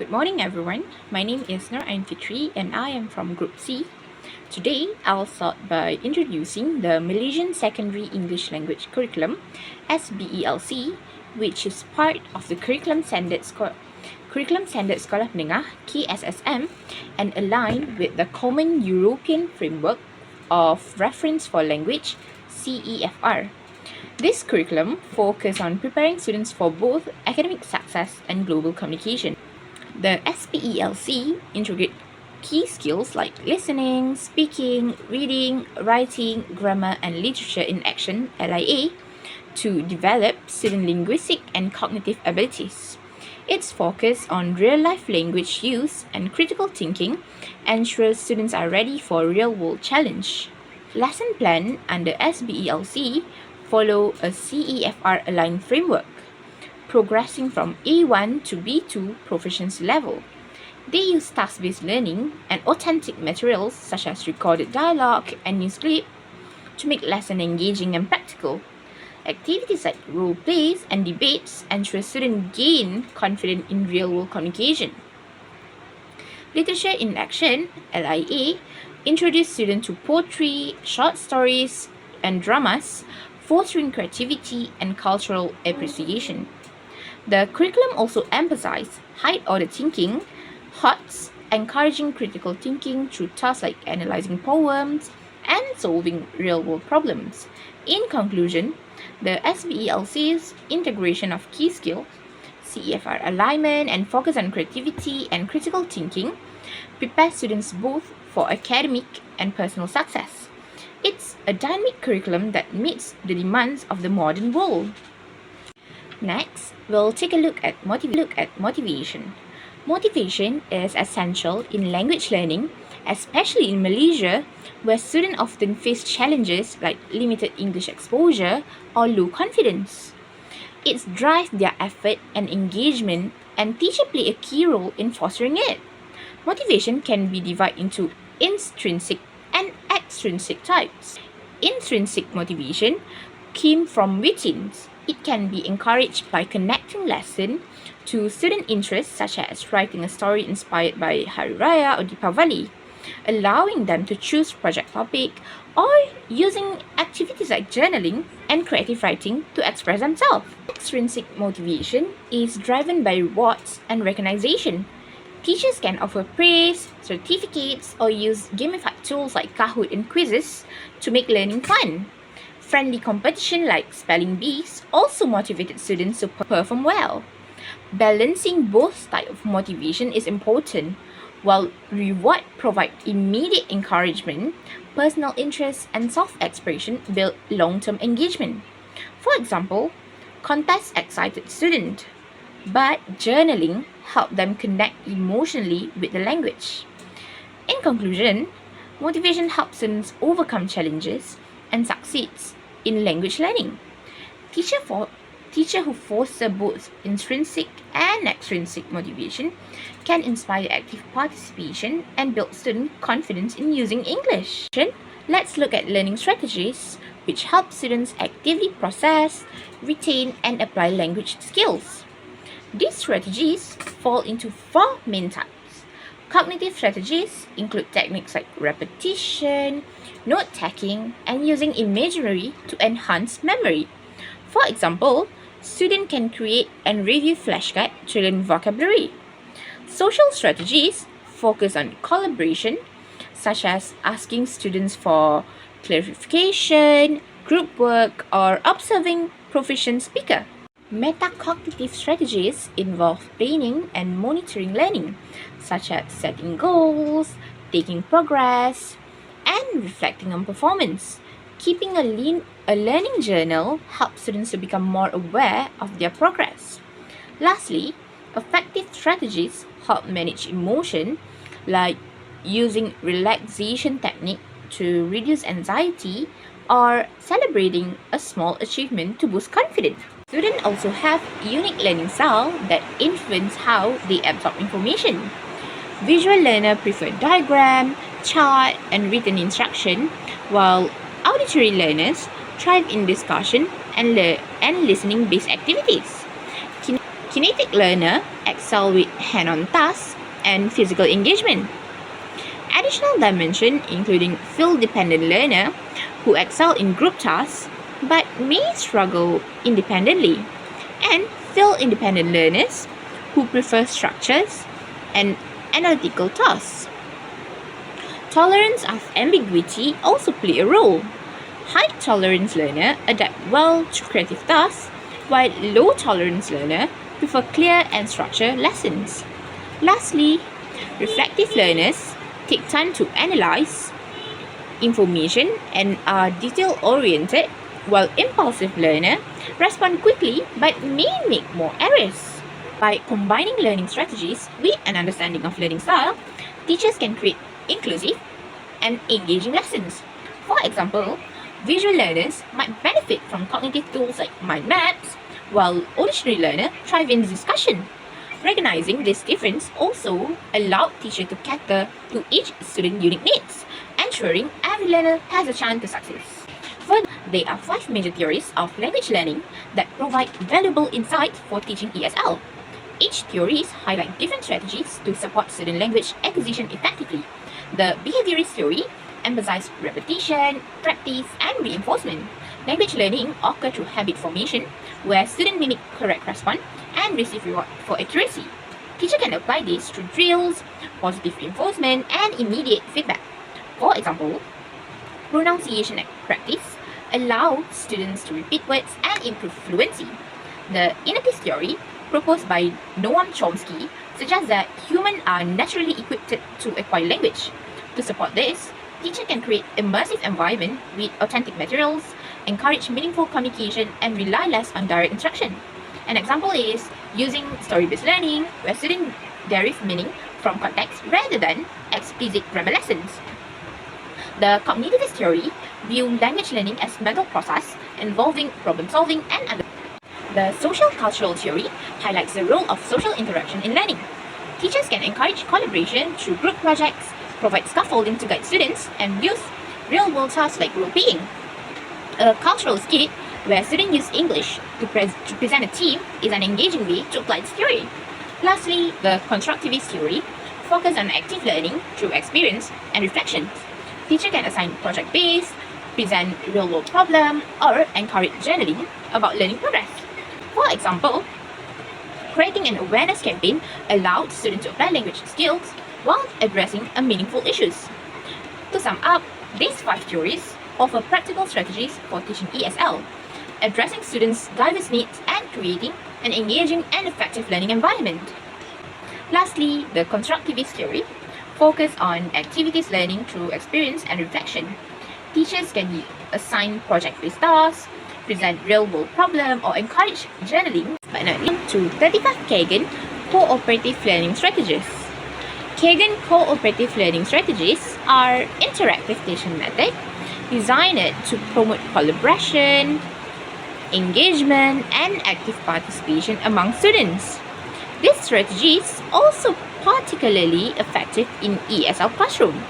Good morning, everyone. My name is Nur Fitri and I am from Group C. Today, I'll start by introducing the Malaysian Secondary English Language Curriculum, SBELC, which is part of the Curriculum Standard Sekolah Menengah, KSSM, and aligned with the Common European Framework of Reference for Language, CEFR. This curriculum focuses on preparing students for both academic success and global communication. The SPELC integrates key skills like listening, speaking, reading, writing, grammar, and literature in action (LIA) to develop student linguistic and cognitive abilities. Its focus on real-life language use and critical thinking ensures students are ready for real-world challenge. Lesson plan under SBELC follow a CEFR-aligned framework, progressing from A1 to B2 proficiency level. They use task-based learning and authentic materials such as recorded dialogue and news clip to make lesson engaging and practical. Activities like role plays and debates ensure students gain confidence in real-world communication. Literature in Action, LIA, introduce students to poetry, short stories, and dramas, fostering creativity and cultural appreciation. The curriculum also emphasizes high-order thinking, HOTS, encouraging critical thinking through tasks like analyzing poems and solving real-world problems. In conclusion, the SBELC's integration of key skills, CEFR alignment, and focus on creativity and critical thinking prepares students both for academic and personal success. It's a dynamic curriculum that meets the demands of the modern world. Next, we'll take a look at motivation. Motivation is essential in language learning, especially in Malaysia, where students often face challenges like limited English exposure or low confidence. It drives their effort and engagement, and teachers play a key role in fostering it. Motivation can be divided into intrinsic and extrinsic types. Intrinsic motivation came from within. It can be encouraged by connecting lesson to student interests such as writing a story inspired by Hari Raya or Deepavali, allowing them to choose project topic, or using activities like journaling and creative writing to express themselves. Extrinsic motivation is driven by rewards and recognition. Teachers can offer praise, certificates, or use gamified tools like Kahoot and quizzes to make learning fun. Friendly competition like spelling bees also motivated students to perform well. Balancing both types of motivation is important. While reward provides immediate encouragement, personal interest and self-expression build long-term engagement. For example, contest excited student, but journaling help them connect emotionally with the language. In conclusion, motivation helps students overcome challenges and succeeds in language learning. Teacher who foster both intrinsic and extrinsic motivation can inspire active participation and build student confidence in using English. Let's look at learning strategies which help students actively process, retain, and apply language skills. These strategies fall into four main types. Cognitive strategies include techniques like repetition, note-taking, and using imagery to enhance memory. For example, students can create and review flashcards to learn vocabulary. Social strategies focus on collaboration, such as asking students for clarification, group work, or observing proficient speaker. Metacognitive strategies involve planning and monitoring learning, such as setting goals, taking progress, and reflecting on performance. Keeping a learning journal helps students to become more aware of their progress. Lastly, effective strategies help manage emotion, like using relaxation technique to reduce anxiety or celebrating a small achievement to boost confidence. Students also have unique learning style that influence how they absorb information. Visual learners prefer diagram, chart, and written instruction, while auditory learners thrive in discussion and listening-based activities. Kinetic learner excel with hand-on tasks and physical engagement. Additional dimension including field-dependent learner who excel in group tasks but may struggle independently, and field-independent learners who prefer structures and analytical tasks. Tolerance of ambiguity also play a role. High tolerance learner adapt well to creative tasks, while low tolerance learner prefer clear and structured lessons. Lastly, reflective learners take time to analyze information and are detail-oriented, while impulsive learners respond quickly but may make more errors. By combining learning strategies with an understanding of learning style, teachers can create inclusive and engaging lessons. For example, visual learners might benefit from cognitive tools like mind maps, while auditory learners thrive in discussion. Recognizing this difference also allowed teachers to cater to each student's unique needs, ensuring every learner has a chance to succeed. Further, there are 5 major theories of language learning that provide valuable insight for teaching ESL. Each theory highlights different strategies to support student language acquisition effectively. The behaviorist theory emphasizes repetition, practice, and reinforcement. Language learning occurs through habit formation, where students mimic correct response and receive reward for accuracy. Teacher can apply this through drills, positive reinforcement, and immediate feedback. For example, pronunciation practice allows students to repeat words and improve fluency. The innovative theory, proposed by Noam Chomsky, suggests that humans are naturally equipped to acquire language. To support this, teacher can create immersive environment with authentic materials, encourage meaningful communication, and rely less on direct instruction. An example is using story-based learning, where students derive meaning from context rather than explicit grammar lessons. The cognitivist theory views language learning as mental process involving problem-solving and understanding. The social cultural theory highlights the role of social interaction in learning. Teachers can encourage collaboration through group projects, provide scaffolding to guide students, and use real-world tasks like role-playing. A cultural skit where students use English to present a theme is an engaging way to apply this theory. Lastly, the constructivist theory focuses on active learning through experience and reflection. Teacher can assign project-based, present real-world problem, or encourage journaling about learning progress. For example, creating an awareness campaign allowed students to apply language skills while addressing meaningful issues. To sum up, these 5 theories offer practical strategies for teaching ESL, addressing students' diverse needs and creating an engaging and effective learning environment. Lastly, the constructivist theory focuses on activities learning through experience and reflection. Teachers can assign project-based tasks, present real-world problems, or encourage journaling, but not linked to 35 Kagan cooperative learning strategies. Kagan cooperative learning strategies are interactive teaching methods designed to promote collaboration, engagement, and active participation among students. These strategies also particularly effective in ESL classroom,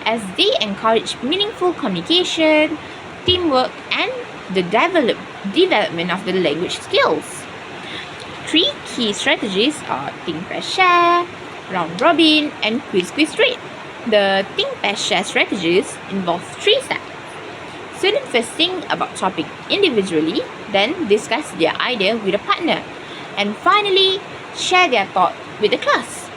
as they encourage meaningful communication, teamwork, and the development of the language skills. 3 key strategies are Think, Pair, Share, Round Robin, and Quiz, Quiz, Trade. The Think, Pair, Share strategies involve 3 steps. Students first think about topic individually, then discuss their idea with a partner, and finally share their thought with the class.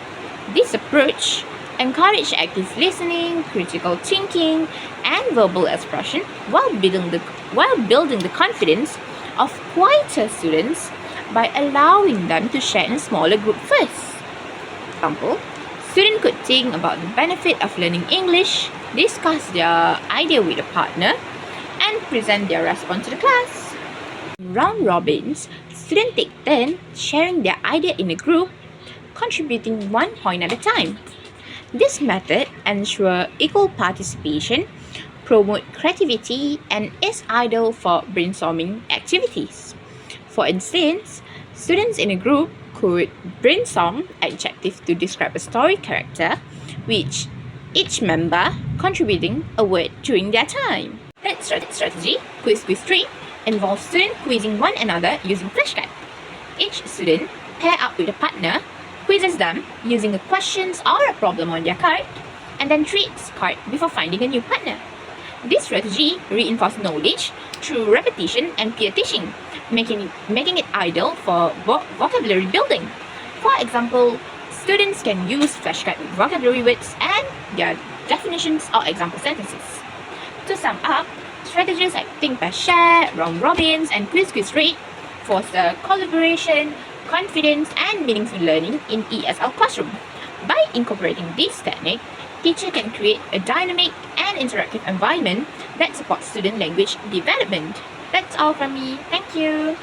This approach encourages active listening, critical thinking, and verbal expression while building the confidence of quieter students by allowing them to share in a smaller group first. For example, students could think about the benefit of learning English, discuss their idea with a partner, and present their response to the class. In round robins, students take turns sharing their idea in a group, contributing 1 point at a time. This method ensures equal participation, promotes creativity, and is ideal for brainstorming activities. For instance, students in a group could brainstorm adjectives to describe a story character, with each member contributing a word during their time. Third strategy, Quiz, Quiz, Trade, involves students quizzing one another using flashcards. Each student pair up with a partner, quizzes them using the questions or a problem on their card, and then trades card before finding a new partner. This strategy reinforces knowledge through repetition and peer teaching, making it ideal for vocabulary building. For example, students can use flashcards with vocabulary words and their definitions or example sentences. To sum up, strategies like think by share, round robins, and quiz rate foster collaboration, confidence, and meaningful learning in ESL classroom. By incorporating this technique, teacher can create a dynamic and interactive environment that supports student language development. That's all from me. Thank you.